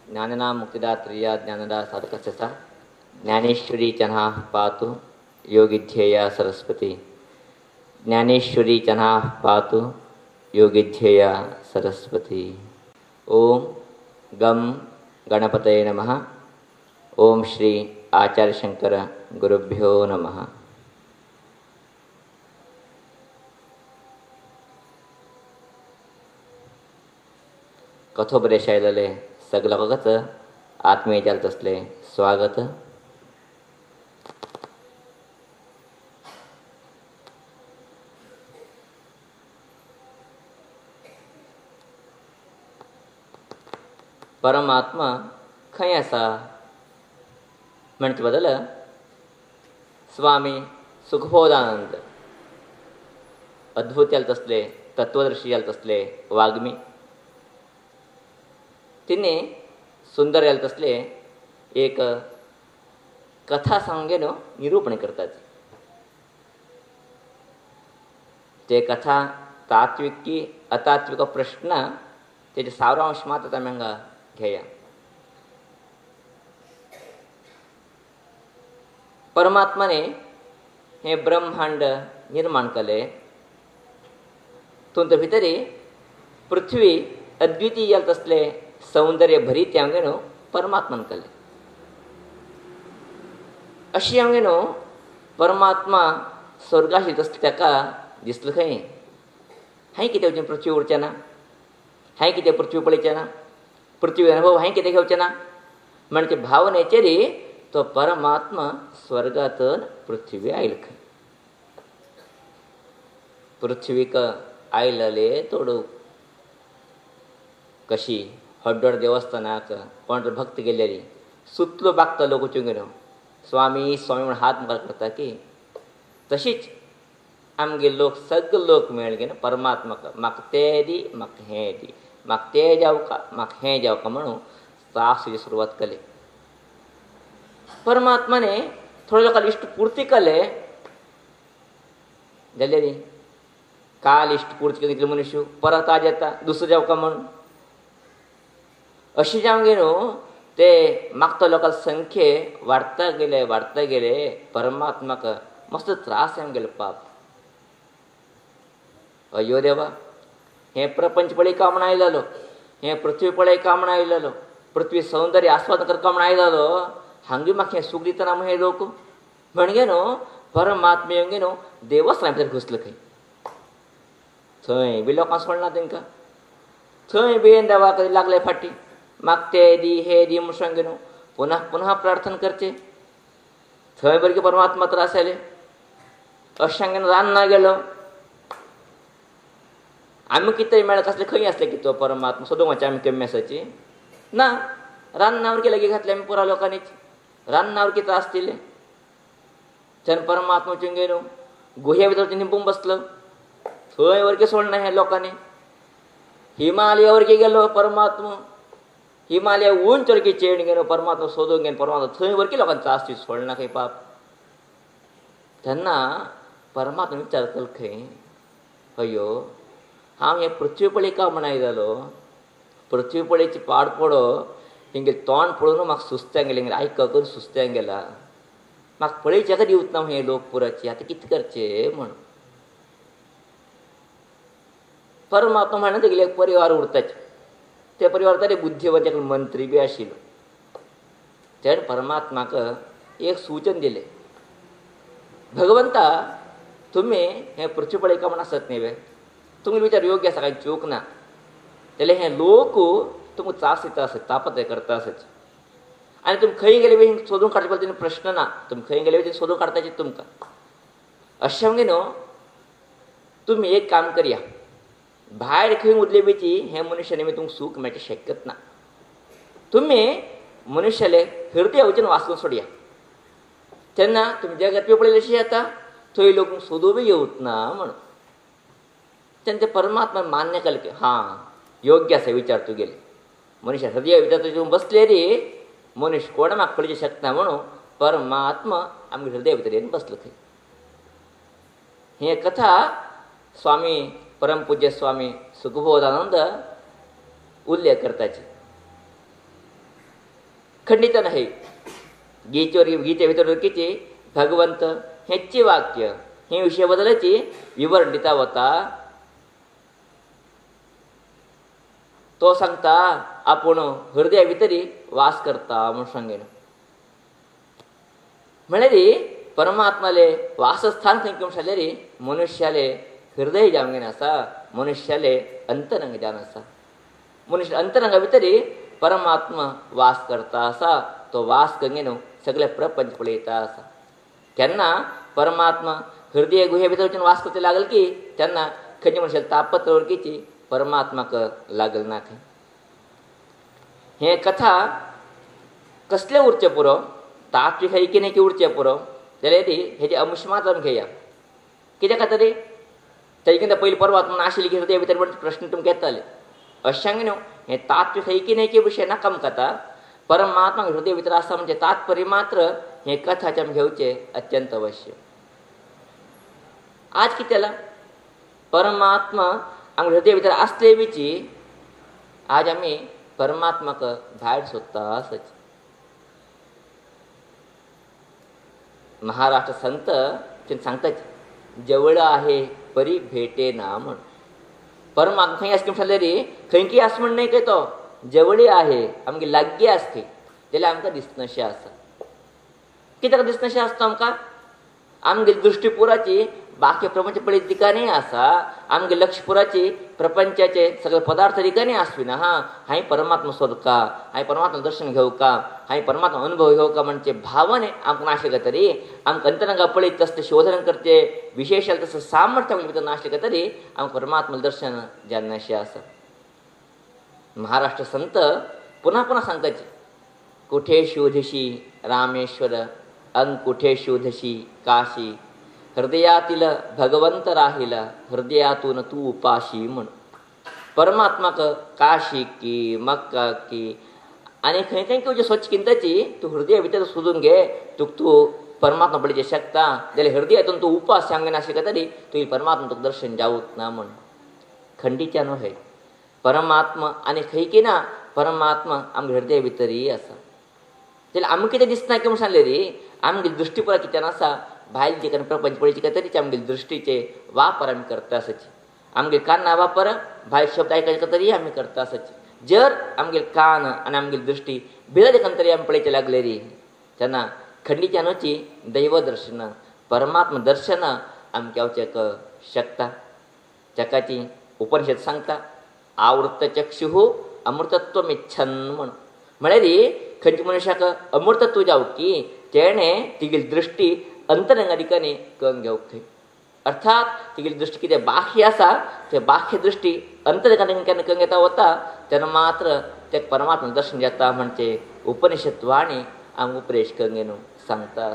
ज्ञानना मुक्तिदात्रिया ज्ञानदा साधकस्य सा ज्ञानेश्वरी चना पातु योगिध्येया सरस्वती ज्ञानेश्वरी चना पातु योगिध्येया सरस्वती। ओम गम गणपतये नमः। ओम श्री आचार्य शंकर गुरुभ्यो नमः। कथोपदेश आयलेले सगळ्यांकच आत्मीय जालत असले स्वागत। परमात्मा खंय आसा म्हणचे बदल स्वामी सुखबोधानंद अद्भुत जालत असले तत्वदर्शी जालत असले वाग्मी तिने सुंदर जालत असले एक कथा सांगेन निरूपण करतात। ते कथा तात्विक की अतात्विक प्रश्न तेजे सारांश मात्र आमी हांगा घेया। परमात्माने हे ब्रह्मांड निर्माण केले, तुमच्या भितरी पृथ्वी अद्वितीय जालत असले सौंदर्य भरीत हांवें परमात्मान केले। अशी हांवें परमात्मा स्वर्गाशीत आसता ताका दिसलें खंय हांवें कितें वचून पृथ्वी उरचें ना, हांवें कितें पृथ्वी पळयचें ना, पृथ्वी अनुभव हांवें कितें घेवचें ना म्हणजे भावनेचेर तो परमात्मा स्वर्गांतून पृथ्वी आयलो खंय। पृथ्वीक आयलले तोडू कशी हड्डोड देवस्थानाक कोण भक्त गेलेली सुतलो बागता लोक वचूंक गेलो स्वामी स्वामी म्हणून हात मुखार करता की तशीच आमगे लोक सगळे लोक मेळ घेवन परमात्माक म्हाका तें दी म्हाका हें दी म्हाका तें जावका म्हाका हें जावका म्हणून त्रासाची सुरवात केली। परमात्माने थोड्या लोकांना इश्ट पुर्ती केले जाल्यार काल इश्ट पुर्ती केली मनुष्य परत आज येता दुसरो जावका म्हणून अशी जावंक न्हू ते मागता लोकांची संख्ये वाडता गेले परमात्माक मस्त त्रास जावंक गेले पाप। अयो देवा हें प्रपंच पळयका म्हण आयलेलो, हें पृथ्वी पळयका म्हण आयलेलो, पृथ्वी सौंदर्य आस्वाद करता म्हण आयलेलो, हांगा म्हाका हें सूख दितना म्हण हे लोक म्हणजे न्हू परमात्मे हांगे न्हू देवस्थाना भितर घुसले खंय थंय बी लोकां सोडना तांकां, थंय बी देवाक लागले फाटी म्हाका तें दी हे दी म्हूण सांगे न्हू पुनः पुनः प्रार्थना करचे थंय बरें परमात्मा त्रास जाले। अशें सांगून रान्ना गेलो आमी कितें मेळत आसले खंय आसले की तो परमात्मा सोदूंक वचचे आमी कमी आसाची ना रान्नावर केले की घातले आमी पुरा लोकांनीच रान्नावर कितें त्रास दिले तेन्ना परमात्मा वचूंक गेलो गुह्या भितर निंबून बसलो थंय वरके सोडना हे लोकांनी हिमालया वरके गेलो परमात्मा हिमालया उंच वरके चेड गेलो परमात्मा सोदूंक गेलो परमात्मा थंय वरके लोकांनी त्रास दी सोडना खंय पाप। तेन्ना परमात्मा विचार केलो खंय अयो हांव हें पृथ्वी पळयका म्हण आयलो पृथ्वी पळयची पाड पडो हिंगे तोंड पळोवन म्हाका सुस्त्यान गेलें आयकून करून सुस्त्यान गेला म्हाका पळयचेका दिवच ना हे लोक पुराचे आतां कितें करचें म्हण परमात्मा म्हणून तेगेले एक परिवार उरताचे ते परिवार तरी बुद्धीवंत एक मंत्री बी आशिल्लो तेणे परमात्माक एक सूचन दिलें भगवंता तुमी हें पृथ्वी पळयका म्हण आसत न्ही वे तुमगे विचार योग्य आसा काय चूक ना जाल्यार हे लोक तुमकां त्रास दिता आसत तापत्र करता आसत आनी तुमी खंय गेले बी सोदून काडचे पडटा तेन्ना प्रश्न ना तुमी खंय गेले बी सोदून काडपाचें तुमकां अशें म्हणजे न्हू तुमी एक काम करया भायर खंय उरले बेची हे मनशाने तुमकां सूख मेळचें शक्यच ना तुमी मनशाले हृदय वचून वाचून सोडया तेन्ना तुमी जगत बी पळयलें अशें येता थंय लोक सोदूं बी येवच ना म्हणून तेन्ना ते परमात्मा मान्य केलें की हां योग्य आसा विचार तुगेले मनुष्य हृदय भितर तुजें बसले रे मनुष्य कोण म्हाका पळोवचें शकना म्हणून परमात्मा आमगे हृदय भितर येवन बसलो खंय। ही कथा स्वामी परमपूज्य स्वामी सुखबोधानंद उल्लेख करताचे खंडित नाही. गीते भितर किती भगवंत हेची वाक्य हे विषय बदलाची विवरण दिता वता तो सांगता आपण हृदया भितरी वास करता म्हणून सांगेन. म्हळ्यार परमात्माले वासस्थान खंय करून जाल्यार मनुष्याले हृदय जावंगेन आसा, मनुष्याले अंतरंग जावन आसा. मनुष्य अंतरंगा भितरी परमात्मा वास करता आसा. तो वास कंगेन सगळे प्रपंच पळयता आसा. केन्ना परमात्मा हृदय गुहे भितर वचून वास करता लागल की तेन्ना खंयच्या मनशाला तापत्र वळखीची परमात्माक लागल ना. हे कथा कसले उरचे पुरो, तात्विक ऐकिने की उरचे पुरो जाल्यार हेजे अंश मात्र आमी घेया. कित्याक खातीर तेजेकिंत पयलीं परमात्मा नाशिल्ली की हृदय भितर प्रश्न तुमकां येताले. अशें न्हू, हें तात्विक ऐकिने की विशय नाका आमकां आतां. परमात्मा हृदय भितर आसा म्हणजे तात्पर्य मात्र हे कथाचे आमी घेवचे अत्यंत अवश्य. आज कितें जाला, परमात्मा आमच्या हृदय भितर आसले बिची आज आमी परमात्माक भायर सोदता आसच. महाराष्ट्र संत सांगतात जवळ आहे परी भेटे ना म्हण. परमात्मा खंय आसा म्हणल्यार खंय की आसा म्हण न्हय खंय तो जवळ आहे आमगे लागीं आसा खंय जाल्यार आमकां दिसनाशें आसा. कित्याक दिसनाशें आसता आमकां? आमगे दृश्टीपुराची बाकी प्रपंच पळयत दिकांनी आसा. आमगे लक्षपुराची प्रपंचाचे सगळे पदार्थ दिकांनी आसविना. हांवें परमात्मा सोदका, हांवें परमात्मा दर्शन घेवका, हांवें परमात्मा अनुभव घेवका म्हणजे भावने आमकां नाशिल्ले तरी आमकां अंतरंगा पळयत तसलें शोधन करते विशेषाल तसं सामर्थ्य आमच्या भितर नाशिल्लें तरी आमकां परमात्मा दर्शन जान्नाशें आसा. महाराष्ट्र संत पुन्हा पुन्हा सांगताचे कुठे शोधशी रामेश्वर अंग कुठे शोधशी काशी, हृदयातील भगवंत राहिला हृदयातून तू उपाशी म्हण. परमात्माक काशी की मक्का की आनी खंय खंय तुजे स्वच्छ किंताची तू हृदया भितर सोदून घे. तू परमात्मा पळयचे शकता जाल्यार हृदयातून तू उपास सांगना नाशिल्ले तरी तुवें परमात्मा तुका दर्शन जावूच ना म्हण. खंडीच्या न्हय, परमात्मा आनी खंय की ना, परमात्मा आमच्या हृदया भितरय आसा. जाल्यार आमकां कितें दिसना की म्हूण सांगलें रे आमगे दृश्टीपळय कित्यान आसा. भायर जे करून प्रपंच पळयचे काय तरीच आमगे दृश्टीचे वापर आमी करता आसाचे. आमगे कान्ना वापर भायर शब्द आयकायचे तरी आमी करता आसाचे. जर आमगे कान आनी आमगे दृश्टी भितर देखून तरी आमी पळयचे लागले रे तेन्ना खंडीच्यान वची दैव दर्शन परमात्मा दर्शन आमी घेवचेक शकता. जगाची उपनिषद सांगता आवृत्त चक्षुः अमृतत्वमिच्छन म्हण. म्हळ्यार खंयच्या मनशाक अमृतत्व जावकी तेणें तिगे दृश्टी अंतरंगा दिकांनी कळून घेवंक. अर्थात तिगे दृश्टी कितें बाह्य आसा ते बाह्य दृश्टी अंतरंगा केन्ना कळून घेता वता तेन्ना मात्र ते परमात्मा दर्शन जाता म्हणजे उपनिषद वाणी आमकां उपदेश करून सांगता.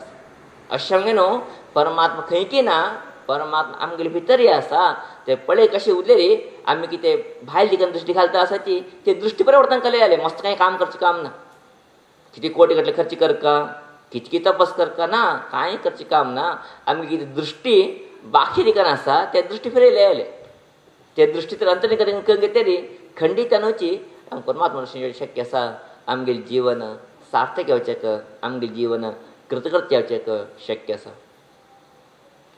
अशें न्हू परमात्मा खंय की ना, परमात्मा आमगेले भितरय आसा. ते पळय कशें उरले रे आमी कितें भायर दिकान दृश्टी घालता आसाची ते दृश्टी परिवर्तन केले जालें. मस्त कांय काम करचें काम ना. कितें कोटी गटले खर्च करका, कितकी तपस करका ना, कांय करचें काम ना. आमगे कितें दृश्टी बाकी दिकान आसा ते दृश्टी फिरयले जाले. ते दृश्टी तर अंतरंगा करून घेतले रे खंडीच्यान वची आमकां परमात्मा दर्शन शक्य आसा. आमगेलें जीवन सार्थक येवचेक, आमगेलें जीवन कृतकृत्य येवचेक शक्य आसा.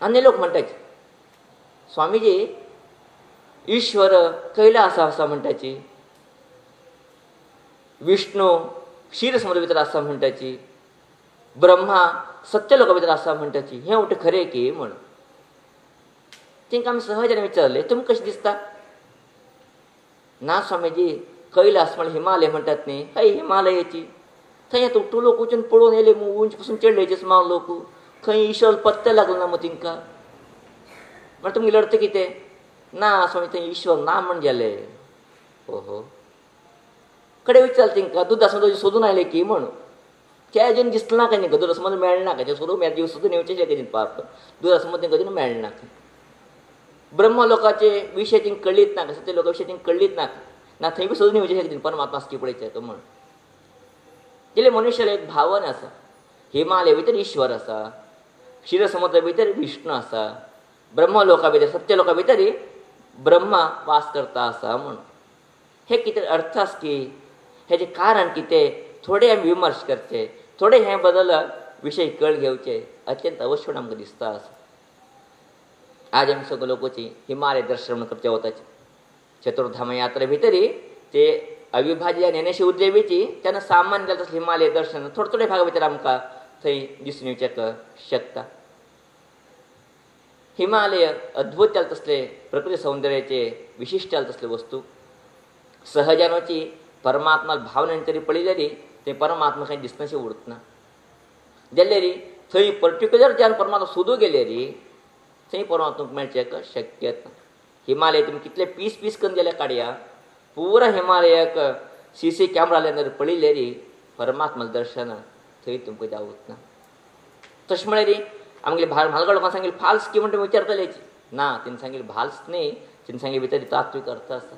आनी लोक म्हणटाचे स्वामीजी ईश्वर कैलास आसा म्हणटाची, विष्णू क्षीर समुद्र भितर आसा म्हणटाची, ब्रह्मा सत्य लोका भितर आसा म्हणटाची. हें उठे खरें की म्हण. तांकां आमी सहजान विचारलें तुमकां कशें दिसता? ना स्वामीजी कैलास म्हळ्यार हिमालय म्हणटात न्ही, हय हिमालयाची थंय आतां उठून लोक वचून पळोवन येयले उंच पासून चडलेचे सुमार लोक. खंय ईश्वर पत्ते लागलो ना मग तिंकां. म्हळ्यार तुमगेले अर्थ कितें? ना स्वामी थंय ईश्वर ना म्हण गेले. ओहो कडेन विचारलें तिंकां दुदा समज सोदून आयले की म्हण. ते अजून दिसलें ना काय दुदा समज मेळना काय सोदून जीव सोदून येवचें कधी पार्थ दुदा समज तेंकां अजून मेळना. ब्रह्म लोकाचे विशय तिंक कळीत ना, सत्य लोका विशय तिंक कळीत ना. ना थंय बी सोदून येवचें कधी परमात्मा आसची पळयचे म्हण. जाल्यार मनशाला एक भावना आसा. हिमालय भितर ईश्वर आसा, क्षीर समुद्रा भितर विष्णू आसा, ब्रह्म लोका भितर सत्य लोका भितर ब्रह्मा वास करता आसा म्हण. हे कितें अर्थ आसा की हेजें कारण कितें थोडे आमी विमर्श करचे, थोडे हे बदल विशय कळ घेवचे अत्यंत आवश्यक आमकां दिसता आसा. आज आमी सगळे लोकोची हिमालय दर्शन करचे वताचे. चतुर्धाम यात्रे भितरी ते अविभाज्य ज्ञानेश्वर उद्देवीची तेन्ना सामान्य जाता तसलें हिमालय दर्शन थोडे थोडे भागा भितर आमकां थंय दिसून येवचेक शकता. हिमालय अद्भुत जाता तसले प्रकृती सौंदर्याचे विशिश्ट जाता तसले वस्तू सहजानोची परमात्मा भावनेन तरी पळयलेली ते परमात्मा खंय दिसनाशें उरतना जाल्यार थंय पर्टिक्युलर ज्यान परमात्मा सोदूं गेले री थंय परमात्मा मेळचेक शक्य ना. हिमालय तुमी कितले पीस पीस करून जाल्यार काडया पुरा हिमालयाक CC कॅमेरा लायल्यार पळयले री परमात्मा दर्शन थंय तुमकां जावूच ना. तशें म्हळ्यार री आमगे म्हालगड लोकांक सांगिल्लें फाल्स की म्हणटा विचारतलेची ना, तेणी सांगिल्लें फाल्स न्ही, तेणी सांगिल्लें भितर तात्वीक अर्थ आसा.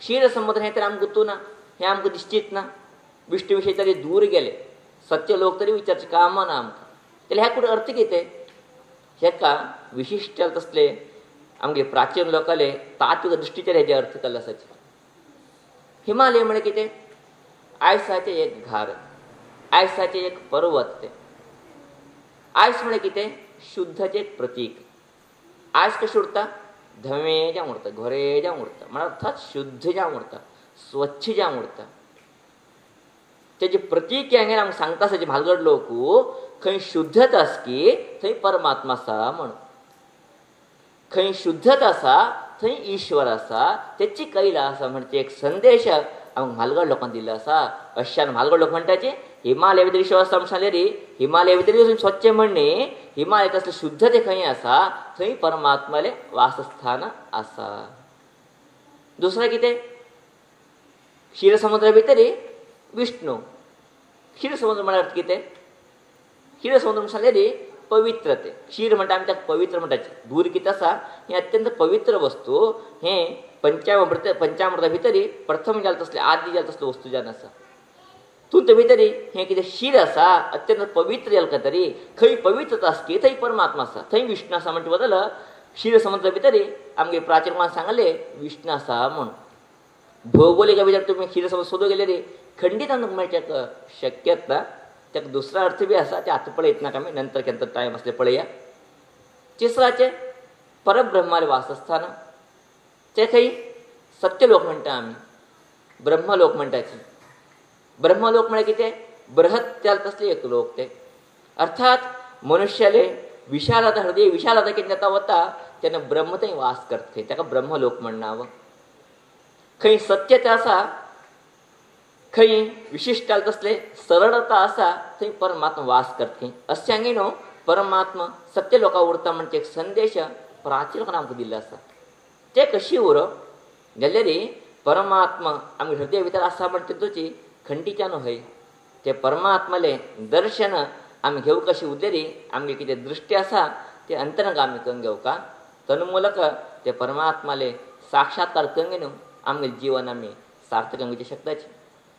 क्षीर समुद्र हें तर आमकां गुतू ना, हें आमकां दिश्टीत ना. विष्णू विशयी तरी दूर गेले, सत्य लोक तरी विचारचे काम ना आमकां. जाल्यार ह्या कुठे अर्थ कितें? हेका विशिश्ट तसले आमगे प्राचीन लोकाले तात्वीक दृश्टीचेर हेजे अर्थ केल्ले आसाचे. हिमालय म्हळ्यार कितें? आयसाचें एक घार, आयसाचें एक पर्वत. तें आयस म्हळ्यार कितें? शुद्धचें एक प्रतीक. आयस कशें उरता? धवें जावन उरता, घोरें जावन उरता, म्हळ्यार अर्थात शुद्ध जावन उरता, स्वच्छ जावन उरता. तेजें प्रतीक हांगा आमकां सांगता आसा जे म्हालगड लोक खंय शुद्धता आसा की थंय परमात्मा आसा म्हण. खंय शुद्धता आसा थंय ईश्वर आसा, तेची कैला आसा म्हणचे एक संदेश आमकां म्हालगड लोकांक दिल्लो आसा. अशान म्हालगड लोक म्हणटाचे हिमालय भितर ईश्वर आसा म्हण सांगले री हिमालय भितर स्वच्छ म्हणणे हिमालय तसले शुद्धते खंय आसा थंय परमात्माले वासस्थान आसा. दुसरें कितें? क्षीर समुद्रा भितर विष्णू. क्षीर समुद्र म्हळ्यार अर्थ कितें? क्षीर समुद्र म्हण सांगले री पवित्रते. क्षीर म्हणटा आमी ताका पवित्र म्हणटाचे. दूद कितें आसा हें अत्यंत पवित्र वस्तू. हें पंचामृता भितर प्रथम जाल तसले आदी जाल तसले वस्तू जावन आसा. तुमचे भितर हें कितें शीर आसा अत्यंत पवित्र जालें तरी खंय पवित्रता आसा की थंय परमात्मा आसा, थंय विष्णू आसा म्हणटा बदल क्षीर समुद्रा भितर आमगे प्राचीन लोकांक सांगले विष्णू आसा म्हूण. भौगोलीक भितर तुमी क्षीर समुद्र सोदूं गेले रे खंडीत आमकां मेळचेक शक्यत ना. ताका दुसरो अर्थ बी आसा ते आतां पळयत नाका आमी, नंतर केन्ना टायम आसले पळया. तिसराचें परब्रह्माले वासस्थान. ते खंय? सत्यलोक म्हणटा आमी, ब्रह्मलोक म्हणटाचे. ब्रह्मलोक म्हळ्यार कितें? बृहत जाल तसले एक लोक ते. अर्थात मनुष्याले विशालता हृदय विशालता कितें जाता वता तेन्ना ब्रह्म थंय वास करता थंय, ताका ब्रह्मलोक म्हण नांव. खंय सत्यता आसा, खंय विशिश्ट जाल तसले सरळता आसा थंय परमात्मा वास करता थंय. अशें हांगे न्हू परमात्मा सत्य लोकां उरता म्हणजे एक संदेश प्राचीन लोकांनी आमकां दिल्लो आसा. ते कशी उरो जाल्यार परमात्मा आमगे हृदय भितर आसा म्हण तितूची खंडीच्या न्हय. ते परमात्माले दर्शन आमी घेवं कशी उरलेली आमगे कितें दृश्टी आसा ते अंतरंग आमी करून घेवका तन्मूलक ते परमात्माले साक्षात्कार करून न्हू आमगे जीवन आमी सार्थक करूंक शकताचे.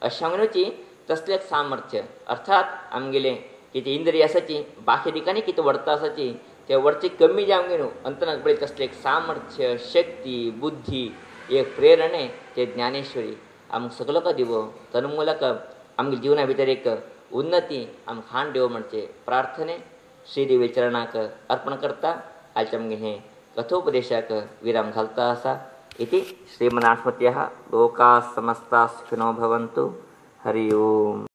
अशें म्हणूची तसलें एक सामर्थ्य अर्थात आमगेले कितें इंद्रिय आसाची बाकी ठिकाणी कितें वर्ता आसाची ते वर्चे कमी जावंक न्हू अंतरंग पळय तसलें एक सामर्थ्य शक्ती बुद्धी एक प्रेरणे ते ज्ञानेश्वरी आमकां सगळो दिवो तन्मूलक आमगे जिवना भितर एक उन्नती आमकां हाण दिवो म्हणचे प्रार्थने श्रीदेवी चरणाक अर्पण करता. आयच्या आमगे हें कथोपदेशाक विराम घालता आसा. इति श्रीमन्नारायणस्मृत्याः लोकाः समस्ताः सुखिनो भवन्तु. हरि ओम.